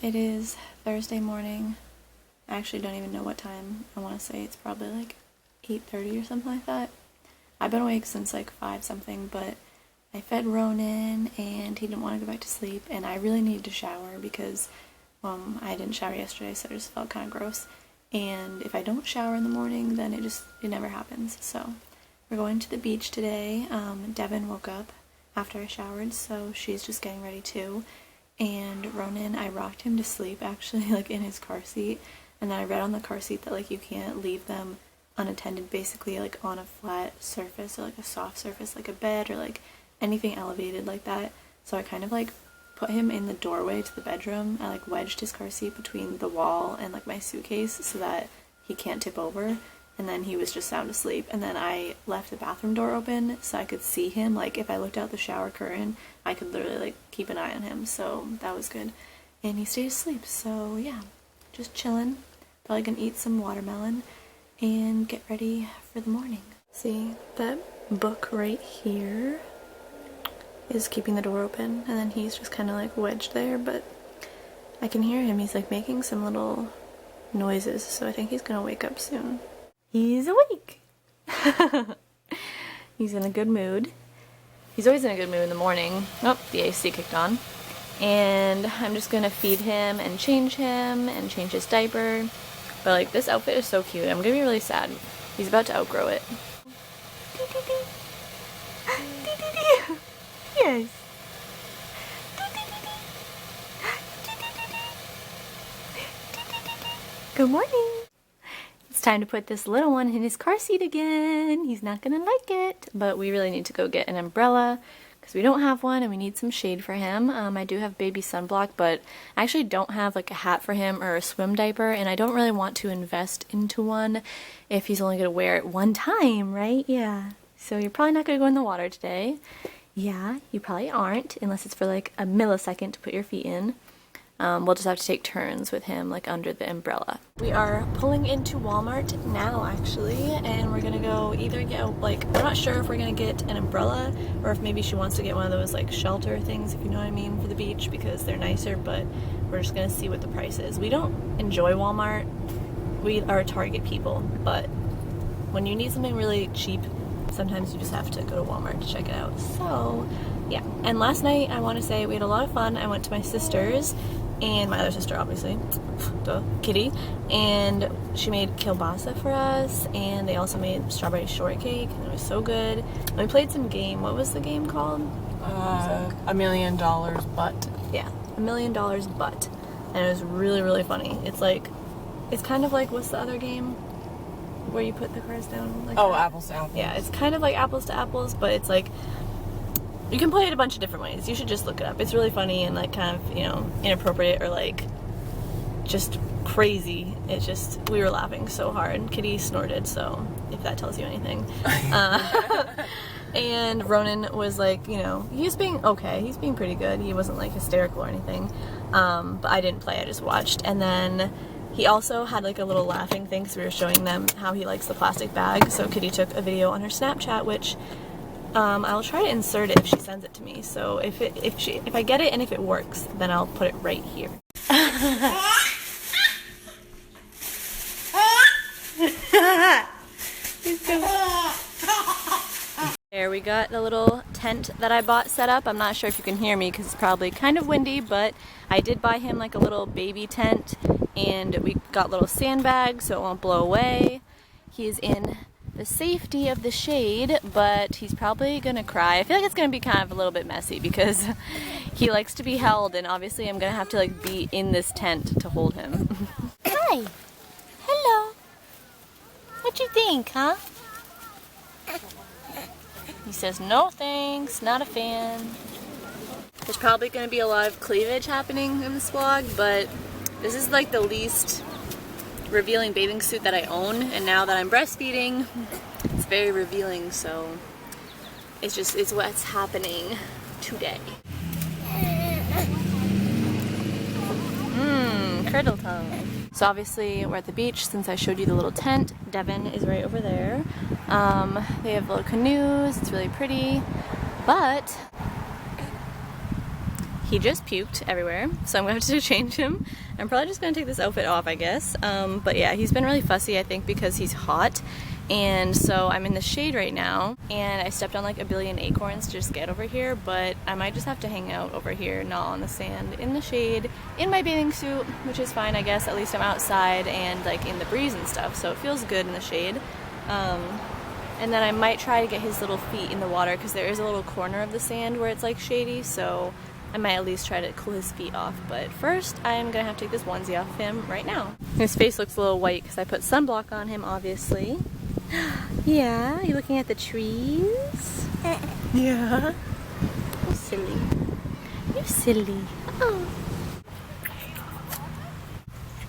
It is Thursday morning. I actually don't even know what time. I want to say it's probably like 8:30 or something like that. I've been awake since like 5 something, but I fed Ronan and he didn't want to go back to sleep, and I really needed to shower because I didn't shower yesterday, so it just felt kind of gross. And if I don't shower in the morning, then it never happens. So we're going to the beach today. Devin woke up after I showered, so she's just getting ready too. And Ronan, I rocked him to sleep actually, like in his car seat. And then I read on the car seat that like you can't leave them unattended, basically like on a flat surface or like a soft surface like a bed or like anything elevated like that. So I kind of like put him in the doorway to the bedroom. I like wedged his car seat between the wall and like my suitcase so that he can't tip over, and then he was just sound asleep. And then I left the bathroom door open so I could see him. Like if I looked out the shower curtain, I could literally like keep an eye on him, so that was good. And he stayed asleep, so yeah, just chilling. Probably gonna eat some watermelon and get ready for the morning. See, that book right here is keeping the door open, and then he's just kind of like wedged there, but I can hear him. He's like making some little noises, so I think he's gonna wake up soon. He's awake! He's in a good mood. He's always in a good mood in the morning. Oh, the AC kicked on. And I'm just gonna feed him and change his diaper. But like, this outfit is so cute. I'm gonna be really sad. He's about to outgrow it. Yes. Good morning. It's time to put this little one in his car seat again. He's not gonna like it, but we really need to go get an umbrella because we don't have one and we need some shade for him. I do have baby sunblock, but I actually don't have like a hat for him or a swim diaper, and I don't really want to invest into one if he's only gonna wear it one time, right? Yeah. So you're probably not gonna go in the water today. Yeah, you probably aren't, unless it's for like a millisecond to put your feet in. We'll just have to take turns with him like under the umbrella. We are pulling into Walmart now actually, and we're gonna go either get like, we're not sure if we're gonna get an umbrella or if maybe she wants to get one of those like shelter things, if you know what I mean, for the beach, because they're nicer, but we're just gonna see what the price is. We don't enjoy Walmart. We are Target people, but when you need something really cheap, sometimes you just have to go to Walmart to check it out. So yeah, and last night I want to say we had a lot of fun. I went to my sister's, and my other sister obviously, duh, Kitty, and she made kielbasa for us, and they also made strawberry shortcake, and it was so good. And we played some game. What was the game called? $1 million butt. Yeah, $1 million butt, and it was really, really funny. It's like, it's kind of like, what's the other game where you put the cards down like oh, that? apples to apples. Yeah, it's kind of like apples to apples, but it's like, you can play it a bunch of different ways. You should just look it up. It's really funny and like kind of, you know, inappropriate or like just crazy. It's just, we were laughing so hard. Kitty snorted, so if that tells you anything. And Ronan was like, you know, he was being okay. He's being pretty good. He wasn't like hysterical or anything. But I didn't play, I just watched. And then he also had like a little laughing thing because we were showing them how he likes the plastic bag. So Kitty took a video on her Snapchat, which I'll try to insert it if she sends it to me. So if I get it and if it works, then I'll put it right here. There, we got the little tent that I bought set up. I'm not sure if you can hear me because it's probably kind of windy, but I did buy him like a little baby tent, and we got little sandbags so it won't blow away. He is in the safety of the shade, but he's probably gonna cry. I feel like it's gonna be kind of a little bit messy because he likes to be held, and obviously I'm gonna have to like be in this tent to hold him. Hi. Hello. What you think, huh? He says no thanks, not a fan. There's probably gonna be a lot of cleavage happening in this vlog, but this is like the least revealing bathing suit that I own, and now that I'm breastfeeding, it's very revealing, so it's what's happening today. Curdle tongue. So obviously we're at the beach since I showed you the little tent. Devin is right over there. They have little canoes, it's really pretty, but he just puked everywhere, so I'm going to have to change him. I'm probably just going to take this outfit off, I guess. But yeah, he's been really fussy, I think, because he's hot. And so I'm in the shade right now, and I stepped on like a billion acorns to just get over here, but I might just have to hang out over here, not on the sand, in the shade, in my bathing suit, which is fine, I guess. At least I'm outside and like in the breeze and stuff, so it feels good in the shade. And then I might try to get his little feet in the water, because there is a little corner of the sand where it's like shady, so I might at least try to cool his feet off. But first, I'm gonna have to take this onesie off of him right now. His face looks a little white because I put sunblock on him, obviously. Yeah, you looking at the trees? Yeah. You silly. You silly. Oh.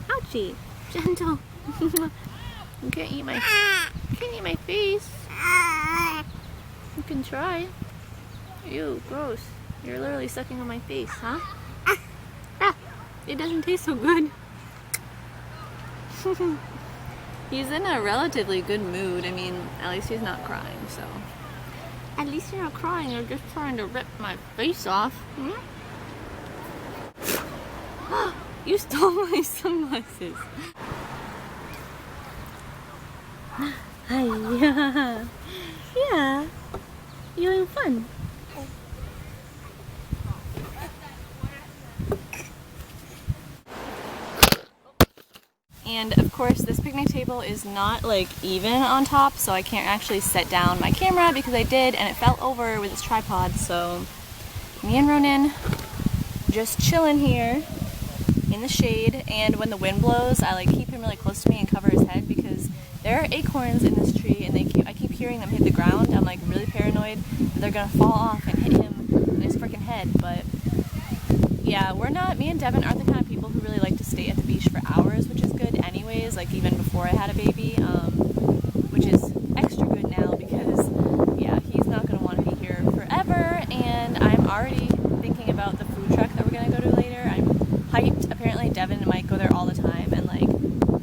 Ouchie. Gentle. You can't eat my face. You can try. Ew, gross. You're literally sucking on my face, huh? Ah, it doesn't taste so good. He's in a relatively good mood. I mean, at least he's not crying, so. At least you're not crying, you're just trying to rip my face off. Hmm? You stole my sunglasses. Hi, yeah. Yeah. You having fun? And of course, this picnic table is not like even on top, so I can't actually set down my camera because I did and it fell over with its tripod. So me and Ronan just chilling here in the shade, and when the wind blows, I like keep him really close to me and cover his head because there are acorns in this tree and I keep hearing them hit the ground. I'm like really paranoid that they're gonna fall off and hit him in his freaking head. But yeah, me and Devin aren't the kind of people who really like to stay at the beach for hours, which is good anyways, like even before I had a baby, which is extra good now because yeah, he's not gonna want to be here forever. And I'm already thinking about the food truck that we're gonna go to later. I'm hyped. Apparently Devin might go there all the time, and like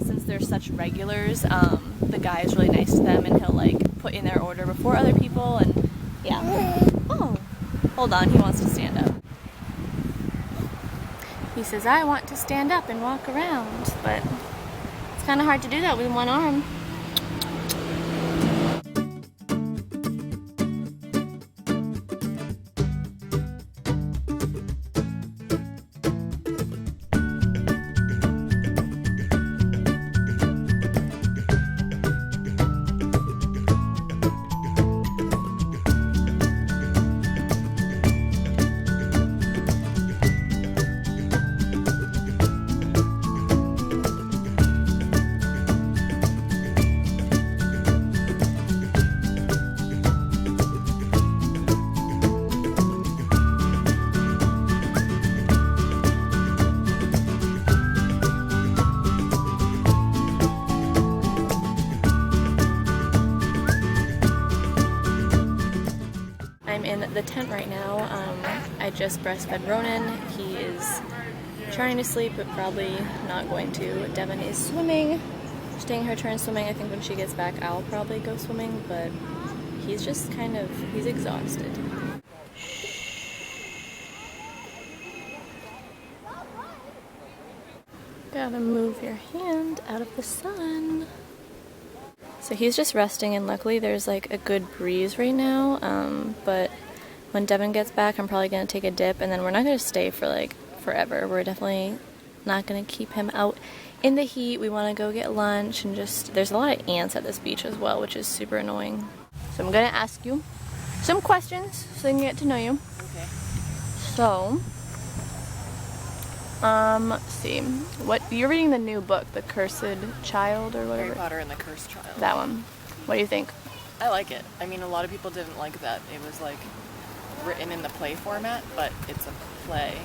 since they're such regulars, the guy is really nice to them and he'll like put in their order before other people. And yeah. Oh, hold on, he wants to stand up. He says, I want to stand up and walk around, but it's kind of hard to do that with one arm. I'm in the tent right now. I just breastfed Ronan. He is trying to sleep, but probably not going to. Devin is swimming, she's taking her turn swimming. I think when she gets back, I'll probably go swimming, but he's just he's exhausted. Gotta move your hand out of the sun. So he's just resting, and luckily there's like a good breeze right now, but when Devin gets back I'm probably gonna take a dip, and then we're not gonna stay for like forever. We're definitely not gonna keep him out in the heat. We want to go get lunch, and just there's a lot of ants at this beach as well, which is super annoying. So I'm gonna ask you some questions so I can get to know you. Okay. So let's see. What you're reading the new book, The Cursed Child or whatever? Harry Potter and the Cursed Child. That one. What do you think? I like it. I mean, a lot of people didn't like that it was like written in the play format, but it's a play.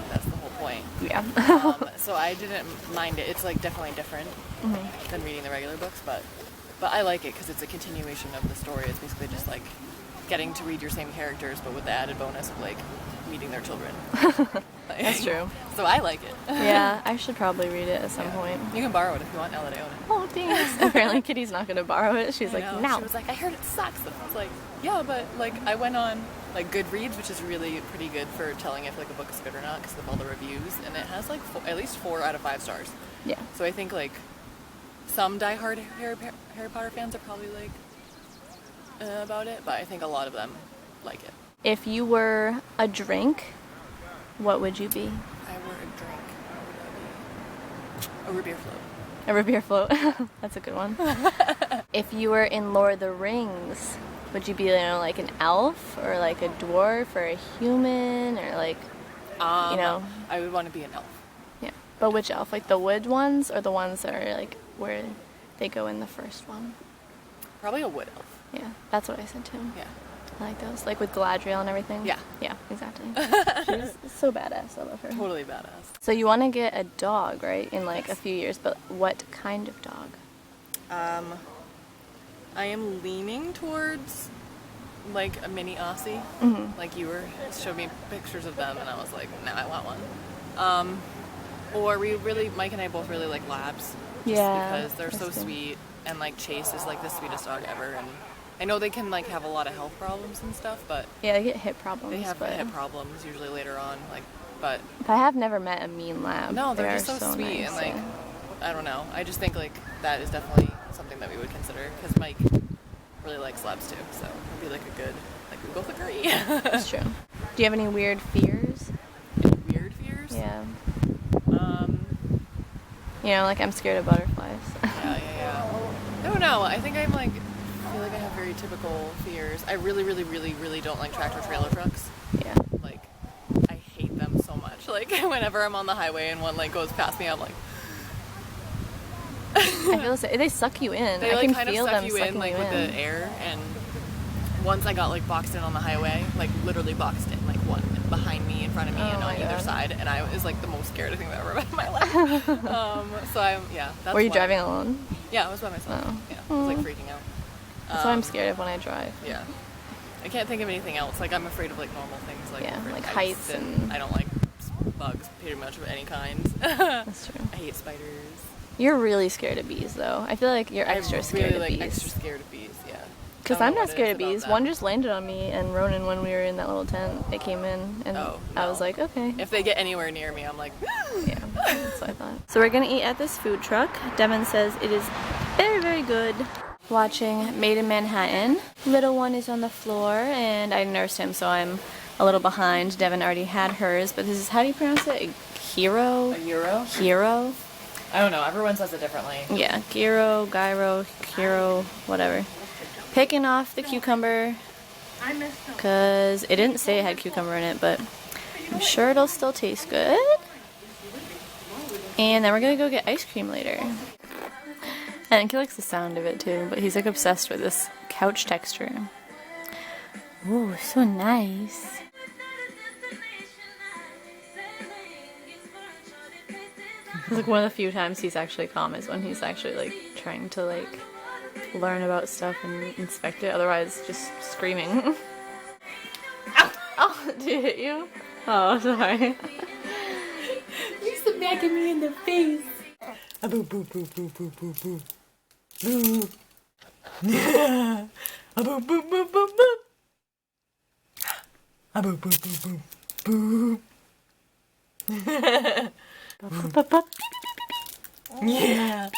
That's the whole point. Yeah. So I didn't mind it. It's like definitely different than reading the regular books, but I like it because it's a continuation of the story. It's basically just like getting to read your same characters, but with the added bonus of like meeting their children. That's true. So I like it. Yeah, I should probably read it at some point. You can borrow it if you want. Now that I own it. Oh, thanks. Apparently Kitty's not going to borrow it. She's like, no. She was like, I heard it sucks. And I was like, yeah, but like I went on like Goodreads, which is really pretty good for telling if like a book is good or not because of all the reviews, and it has like at least 4 out of 5 stars. Yeah. So I think like some diehard Harry Potter fans are probably like about it, but I think a lot of them like it. If you were a drink, what would you be? If I were a drink, what would I be? A root beer float. A root beer float. That's a good one. If you were in Lord of the Rings, would you be, you know, like an elf or like a dwarf or a human or like, you know? I would want to be an elf. Yeah. But which elf? Like the wood ones or the ones that are like where they go in the first one? Probably a wood elf. Yeah, that's what I said too. Yeah. I like those. Like with Galadriel and everything. Yeah. Yeah, exactly. She's so badass. I love her. Totally badass. So you want to get a dog, right? In like a few years, but what kind of dog? I am leaning towards like a mini Aussie. Like you showed me pictures of them, and I was like, nah, I want one. Or Mike and I both really like labs. Yeah. Because they're so sweet, and like Chase is like the sweetest dog ever, and I know they can like have a lot of health problems and stuff, but Yeah, they get hip problems. they have hip problems usually later on. Like, but I have never met a mean lab. no, they're They just are so sweet, nice, and like yeah. I don't know. I just think like that is definitely something that we would consider because Mike really likes labs too, so it'd be like a good we both agree. That's true. Do you have any weird fears? Weird fears? Yeah. You know, like I'm scared of butterflies. Yeah. I don't know. I think I'm like, I feel like I have very typical fears. I really, really, really, really don't like tractor trailer trucks. Yeah. Like, I hate them so much. Like, whenever I'm on the highway and one like goes past me, I'm like. I feel they suck you in. They I like can kind feel of suck them you in like with the air, and once I got like boxed in on the highway, like literally boxed in, like one behind me, in front of me, and on either side, and I was like the most scared thing I've ever been in my life. So that's Were you driving alone? Yeah, I was by myself. Oh. Yeah, I was like freaking out. That's what I'm scared of when I drive. Yeah. I can't think of anything else. Like I'm afraid of like normal things, like like heights and I don't like bugs pretty much of any kind. That's true. I hate spiders. You're really scared of bees, though. I feel like you're extra scared of bees. Extra scared of bees, yeah. Because I'm not scared of bees. One just landed on me and Ronan when we were in that little tent. It came in, and I was like, okay. If they get anywhere near me, I'm like, yeah, that's what I thought. So we're gonna eat at this food truck. Devin says it is very, very good. Watching Made in Manhattan. Little one is on the floor, and I nursed him, so I'm a little behind. Devin already had hers, but this is, how do you pronounce it? Hero? A euro? Hero? I don't know. Everyone says it differently. Yeah, gyro, hero, whatever. Picking off the cucumber because it didn't say it had cucumber in it, but I'm sure it'll still taste good. And then we're gonna go get ice cream later. I think he likes the sound of it too, but he's like obsessed with this couch texture. Ooh, so nice. It's like one of the few times he's actually calm is when he's actually like trying to like learn about stuff and inspect it, otherwise just screaming. Oh, did it hit you? Oh, sorry. You smacking me in the face. Boo boo boo boo boo boo boo. Boo. Boo boo boo boo boo. Boo boo boo boo boo. Yeah.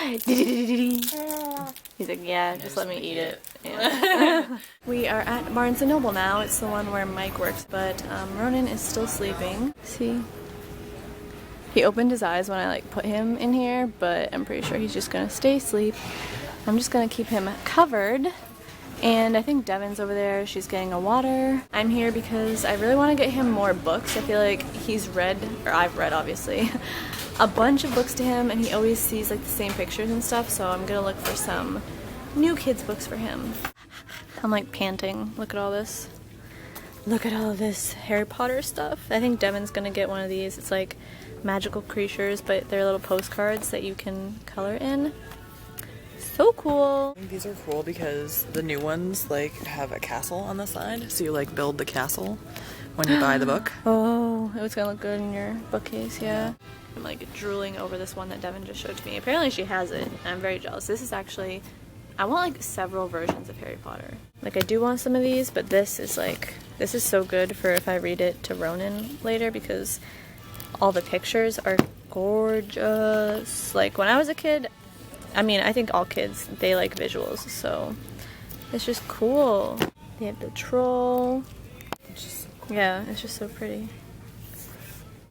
He's like, yeah, just let me eat it. Yeah. We are at Barnes & Noble now. It's the one where Mike works, but Ronan is still sleeping. See? He opened his eyes when I like put him in here, but I'm pretty sure he's just gonna stay asleep. I'm just gonna keep him covered. And I think Devin's over there. She's getting a water. I'm here because I really want to get him more books. I feel like he's read, or I've read obviously, a bunch of books to him, and he always sees like the same pictures and stuff, so I'm gonna look for some new kids books for him. I'm like panting. Look at all this. Look at all this Harry Potter stuff. I think Devin's gonna get one of these. It's like magical creatures, but they're little postcards that you can color in. So cool. I think these are cool because the new ones like have a castle on the side, so you like build the castle when you buy the book. Oh, it was gonna look good in your bookcase, yeah. I'm like drooling over this one that Devin just showed to me. Apparently she has it, and I'm very jealous. This is actually I want like several versions of Harry Potter. Like I do want some of these, but this is so good for if I read it to Ronan later because all the pictures are gorgeous. Like when I was a kid, I mean, I think all kids, they like visuals, so it's just cool. They have the troll. Yeah, it's just so pretty.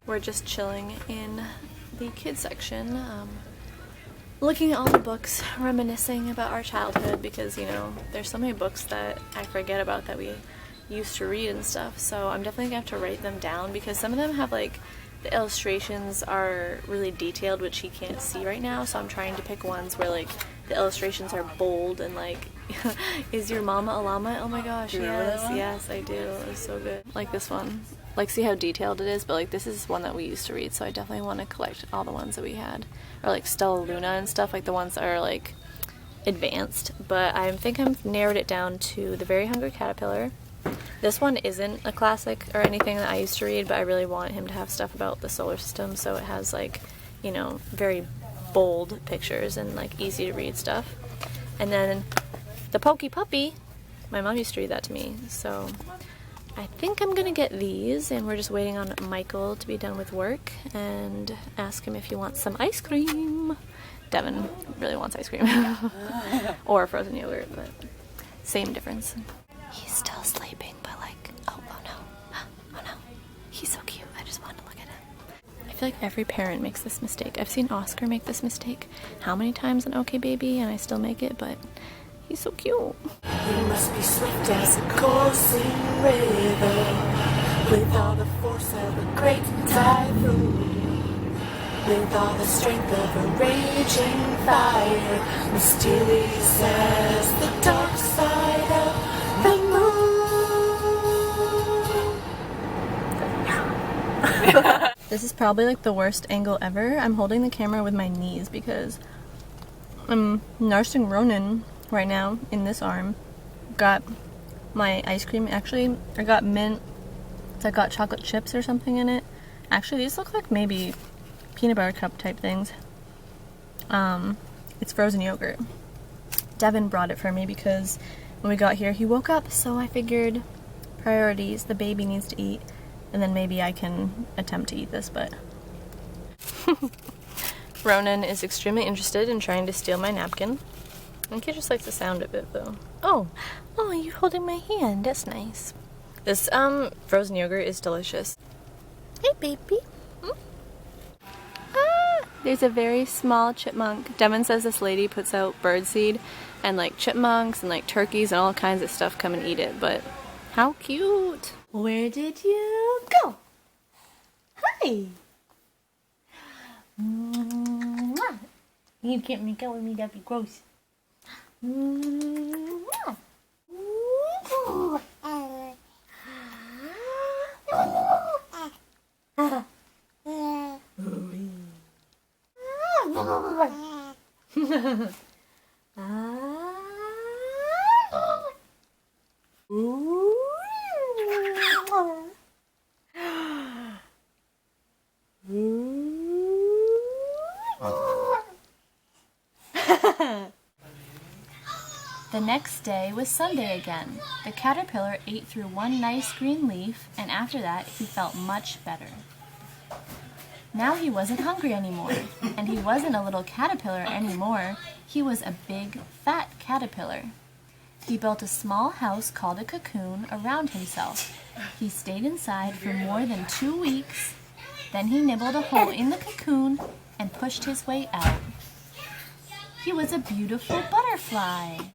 We're just chilling in the kids section, looking at all the books, reminiscing about our childhood because, you know, there's so many books that I forget about that we used to read and stuff, so I'm definitely going to have to write them down because some of them have like, the illustrations are really detailed, which he can't see right now, so I'm trying to pick ones where like the illustrations are bold and like, is your mama a llama? Oh my gosh, yes, I do. It was so good. Like this one. Like, see how detailed it is? But like, this is one that we used to read, so I definitely want to collect all the ones that we had. Or like Stella Luna and stuff, like the ones that are like advanced. But I think I've narrowed it down to The Very Hungry Caterpillar. This one isn't a classic or anything that I used to read, but I really want him to have stuff about the solar system, so it has like, you know, very bold pictures and like easy to read stuff. And then the Pokey Puppy, my mom used to read that to me, so I think I'm gonna get these, and we're just waiting on Michael to be done with work and ask him if he wants some ice cream. Devin really wants ice cream. Or frozen yogurt, but same difference. He's still sleeping, but like, oh no, he's so cute. I just wanted to look at him. I feel like every parent makes this mistake. I've seen Oscar make this mistake how many times in OK Baby, and I still make it, but he's so cute. You must be swift as a coursing river, with all the force of a great typhoon, with all the strength of a raging fire, mysterious as the dark side of the moon. This is probably like the worst angle ever. I'm holding the camera with my knees because I'm nursing Ronan right now in this arm. Got my ice cream. Actually, I got mint. I got chocolate chips or something in it. Actually, these look like maybe peanut butter cup type things. It's frozen yogurt. Devin brought it for me because when we got here, he woke up, so I figured priorities, the baby needs to eat, and then maybe I can attempt to eat this, but Ronan is extremely interested in trying to steal my napkin. I think he just likes the sound of it, though. Oh, you're holding my hand. That's nice. This frozen yogurt is delicious. Hey, baby. There's a very small chipmunk. Devin says this lady puts out birdseed, and like chipmunks and like turkeys and all kinds of stuff come and eat it, but how cute. Where did you go? Hi. You can't make out with me, that'd be gross. The next day was Sunday again. The caterpillar ate through one nice green leaf, and after that he felt much better. Now he wasn't hungry anymore, and he wasn't a little caterpillar anymore. He was a big, fat caterpillar. He built a small house called a cocoon around himself. He stayed inside for more than 2 weeks. Then he nibbled a hole in the cocoon and pushed his way out. He was a beautiful butterfly.